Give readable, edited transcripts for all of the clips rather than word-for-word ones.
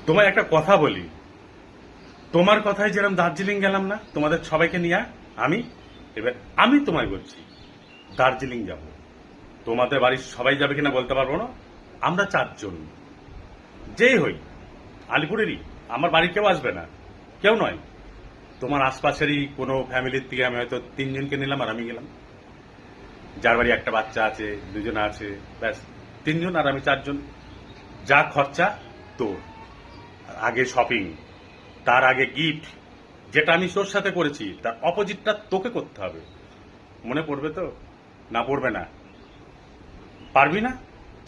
তোমায় একটা কথা বলি, তোমার কথায় যেরকম দার্জিলিং গেলাম না তোমাদের সবাইকে নিয়ে, আমি এবার আমি তোমায় বলছি দার্জিলিং যাব। তোমাদের বাড়ির সবাই যাবে কিনা বলতে পারবো না, আমরা চারজন যেই হই, আলিপুরেরই, আমার বাড়ি কেউ আসবে না, কেউ নয়। তোমার আশপাশেরই কোনো ফ্যামিলির থেকে আমি হয়তো তিনজনকে নিলাম আর আমি গেলাম, যার বাড়ি একটা বাচ্চা আছে, দুজনে আছে, ব্যাস তিনজন আর আমি চারজন। যা খরচা তোর, আগে শপিং, তার আগে গিফট, যেটা আমি তোর সাথে করেছি তার অপোজিটটা তোকে করতে হবে। মনে পড়বে তো? না পড়বে না? পারবি না?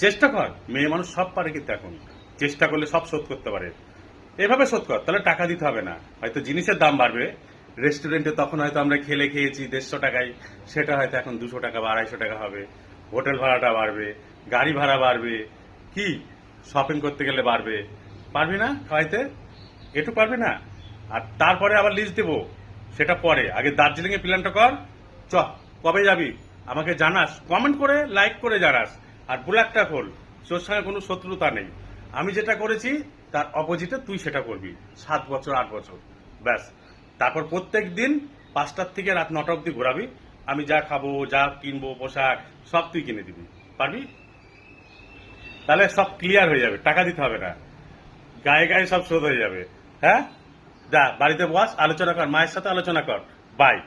চেষ্টা কর, মেয়ে মানুষ সব পারে, কিন্তু এখন চেষ্টা করলে সব শোধ করতে পারে। এভাবে শোধ কর, তাহলে টাকা দিতে হবে না। হয়তো জিনিসের দাম বাড়বে, রেস্টুরেন্টে তখন হয়তো আমরা খেয়েছি 150 টাকায়, সেটা হয়তো এখন 200 টাকা বা 250 টাকা হবে। হোটেল ভাড়াটা বাড়বে, গাড়ি ভাড়া বাড়বে, কি শপিং করতে গেলে বাড়বে। পারবি না খাওয়াইতে? একটু পারবি না? আর তারপরে আবার লিস্ট দেবো, সেটা পরে। আগে দার্জিলিং এর প্ল্যানটা কর। চ, কবে যাবি আমাকে জানাস, কমেন্ট করে লাইক করে জানাস। আর ব্ল্যাকটা খোল, তোর সঙ্গে কোনো শত্রুতা নেই। আমি যেটা করেছি তার অপোজিটে তুই সেটা করবি, 7 বছর 8 বছর, ব্যাস। তারপর প্রত্যেক দিন 5টার থেকে রাত 9টা অব্দি ঘোরাবি। আমি যা খাবো, যা কিনবো, পোশাক সব তুই কিনে দিবি। পারবি? তাহলে সব ক্লিয়ার হয়ে যাবে, টাকা দিতে হবে না, গায়ে গায়ে সব শোধ হয়ে যাবে। হ্যাঁ, যা বাড়িতে বস, আলোচনা কর, মায়ের সাথে আলোচনা কর। বাই।